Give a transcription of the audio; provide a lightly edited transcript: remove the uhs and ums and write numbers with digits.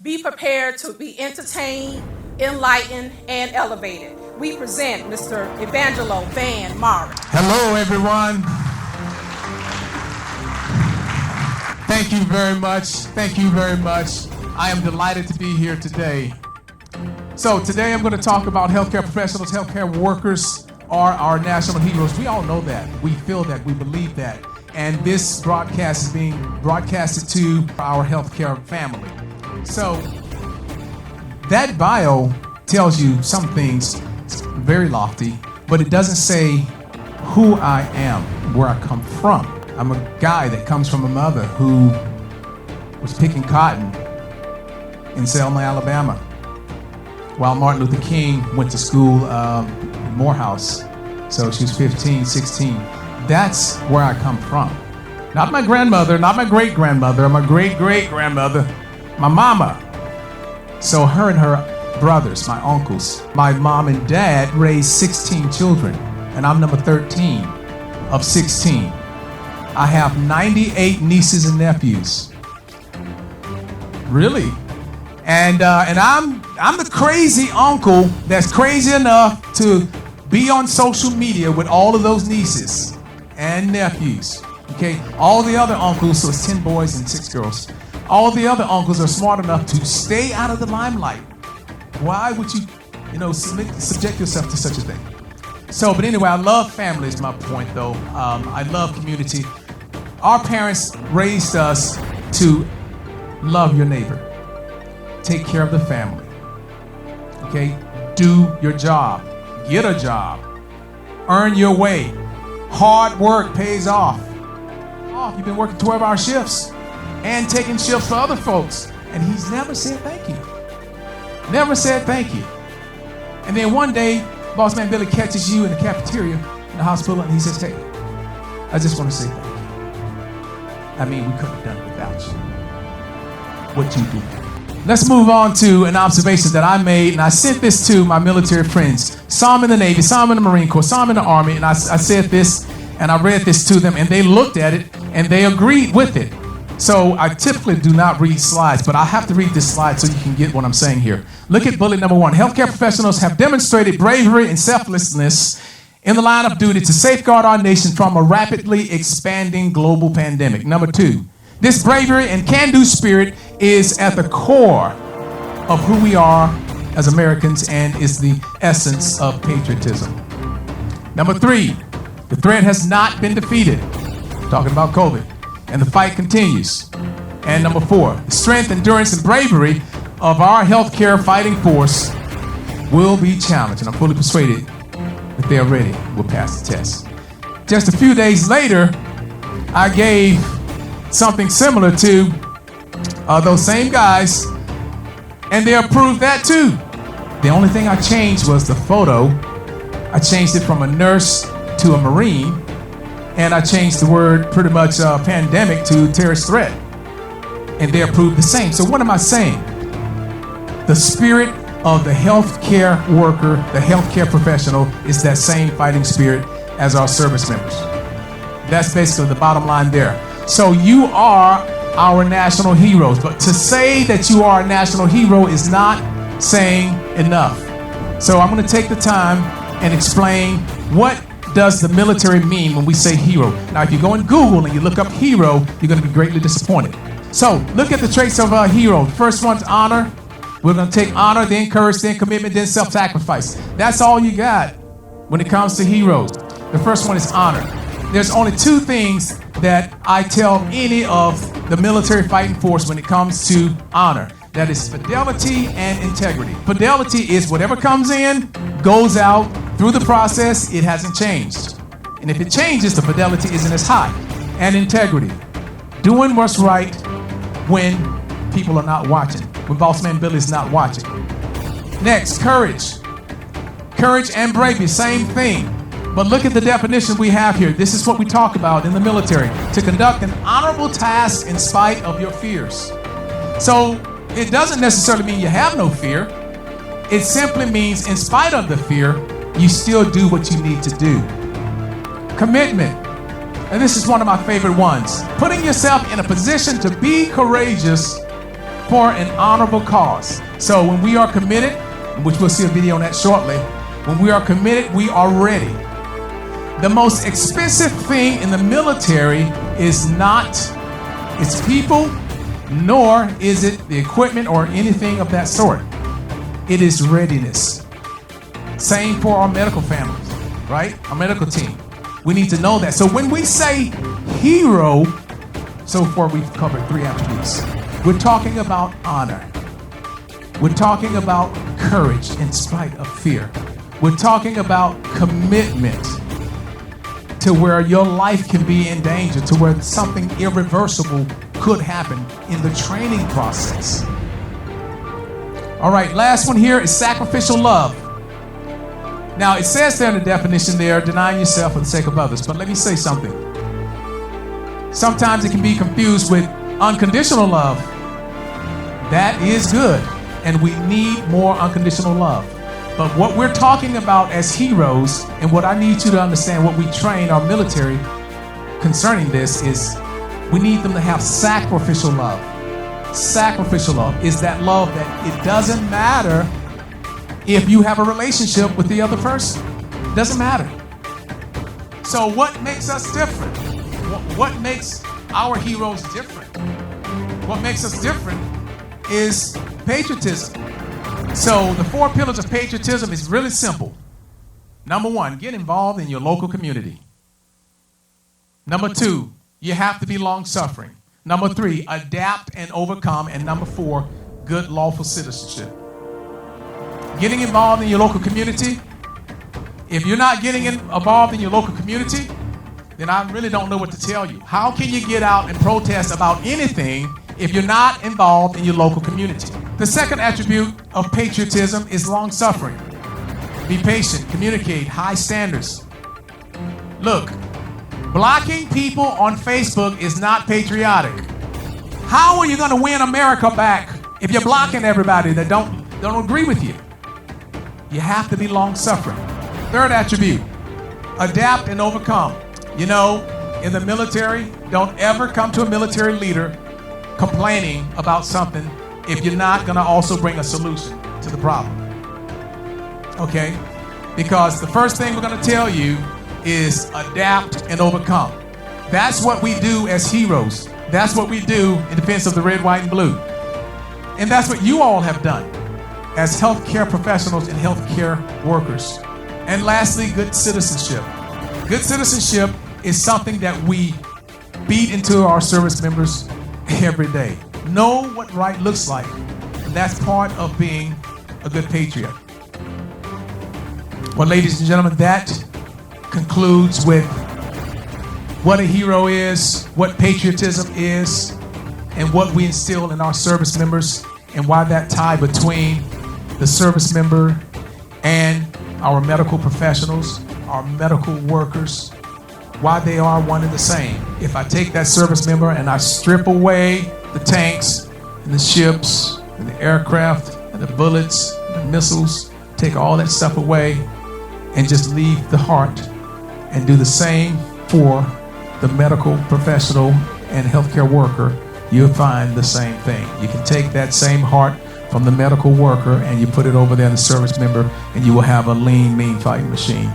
Be prepared to be entertained, enlightened, and elevated. We present Mr. Evangelo Morris. Hello, everyone. Thank you very much. Thank you very much. I am delighted to be here today. So today I'm going to talk about healthcare professionals. Healthcare workers are our national heroes. We all know that. We feel that. We believe that. And this broadcast is being broadcasted to our healthcare family. So that bio tells you some things very lofty, but it doesn't say who I am, where I come from. I'm a guy that comes from a mother who was picking cotton in Selma, Alabama, while Martin Luther King went to school in Morehouse. So she was 15, 16. That's where I come from. Not my grandmother, not my great-grandmother, my great-great-grandmother, my mama. So her and her brothers, my uncles, my mom and dad raised 16 children, and I'm number 13 of 16. I have 98 nieces and nephews. Really? And I'm the crazy uncle that's crazy enough to be on social media with all of those nieces and nephews. Okay? All the other uncles, so it's 10 boys and 6 girls. All the other uncles are smart enough to stay out of the limelight. Why would you, subject yourself to such a thing? So, but anyway, I love family is my point, though. I love community. Our parents raised us to love your neighbor. Take care of the family. Okay? Do your job. Get a job. Earn your way. Hard work pays off. You've been working 12-hour shifts and taking shifts for other folks. And he's never said thank you. Never said thank you. And then one day, Boss Man Billy catches you in the cafeteria in the hospital and he says, hey, I just want to say thank you. I mean, we couldn't have done it without you. What you do. Let's move on to an observation that I made, and I sent this to my military friends. Some in the Navy, some in the Marine Corps, some in the Army, and I said this, and I read this to them, and they looked at it, and they agreed with it. So I typically do not read slides, but I have to read this slide so you can get what I'm saying here. Look at bullet number 1. Healthcare professionals have demonstrated bravery and selflessness in the line of duty to safeguard our nation from a rapidly expanding global pandemic. Number 2, this bravery and can-do spirit is at the core of who we are as Americans and is the essence of patriotism. Number 3, the threat has not been defeated. Talking about COVID. And the fight continues. And number 4, the strength, endurance, and bravery of our healthcare fighting force will be challenged. And I'm fully persuaded that they are ready. We'll pass the test. Just a few days later, I gave something similar to those same guys, and they approved that too. The only thing I changed was the photo. I changed it from a nurse to a Marine, and I changed the word pretty much pandemic to terrorist threat, and they approved the same. So what am I saying? The spirit of the healthcare worker, the healthcare professional, is that same fighting spirit as our service members. That's basically the bottom line there. So you are our national heroes, but to say that you are a national hero is not saying enough. So I'm going to take the time and explain what does the military mean when we say hero. Now, if you go in Google and you look up hero, you're going to be greatly disappointed. So look at the traits of a hero. The first one's honor. We're going to take honor, then courage, then commitment, then self-sacrifice. That's all you got when it comes to heroes. The first one is honor. There's only 2 things that I tell any of the military fighting force when it comes to honor. That is fidelity and integrity. Fidelity is whatever comes in, goes out through the process, it hasn't changed. And if it changes, the fidelity isn't as high. And integrity, doing what's right when people are not watching, when Boss Man Billy is not watching. Next, courage. Courage and bravery, same thing. But look at the definition we have here. This is what we talk about in the military. To conduct an honorable task in spite of your fears. So it doesn't necessarily mean you have no fear. It simply means in spite of the fear, you still do what you need to do. Commitment. And this is one of my favorite ones. Putting yourself in a position to be courageous for an honorable cause. So when we are committed, which we'll see a video on that shortly, when we are committed, we are ready. The most expensive thing in the military is not its people, nor is it the equipment or anything of that sort. It is readiness. Same for our medical families, right? Our medical team. We need to know that. So when we say hero, so far we've covered 3 attributes. We're talking about honor. We're talking about courage in spite of fear. We're talking about commitment to where your life can be in danger, to where something irreversible could happen in the training process. All right, last one here is sacrificial love. Now, it says there in the definition there, denying yourself for the sake of others. But let me say something. Sometimes it can be confused with unconditional love. That is good, and we need more unconditional love. But what we're talking about as heroes, and what I need you to understand, what we train our military concerning this, is we need them to have sacrificial love. Sacrificial love is that love that it doesn't matter if you have a relationship with the other person. It doesn't matter. So what makes us different? What makes our heroes different? What makes us different is patriotism. So the 4 pillars of patriotism is really simple. Number 1, get involved in your local community. Number 2, you have to be long-suffering. Number 3, adapt and overcome. And number 4, good lawful citizenship. Getting involved in your local community. If you're not getting involved in your local community, then I really don't know what to tell you. How can you get out and protest about anything if you're not involved in your local community? The second attribute of patriotism is long-suffering. Be patient, communicate, high standards. Look, blocking people on Facebook is not patriotic. How are you going to win America back if you're blocking everybody that don't agree with you? You have to be long-suffering. Third attribute, adapt and overcome. You know, in the military, don't ever come to a military leader complaining about something if you're not going to also bring a solution to the problem. Okay? Because the first thing we're going to tell you is adapt and overcome. That's what we do as heroes. That's what we do in defense of the red, white, and blue. And that's what you all have done as healthcare professionals and healthcare workers. And lastly, good citizenship. Good citizenship is something that we beat into our service members every day. Know what right looks like. And that's part of being a good patriot. Well, ladies and gentlemen, that concludes with what a hero is, what patriotism is, and what we instill in our service members, and why that tie between the service member and our medical professionals, our medical workers, why they are one and the same. If I take that service member and I strip away the tanks and the ships and the aircraft and the bullets and the missiles, take all that stuff away and just leave the heart and do the same for the medical professional and healthcare worker, you'll find the same thing. You can take that same heart from the medical worker and you put it over there in the service member, and you will have a lean, mean fighting machine.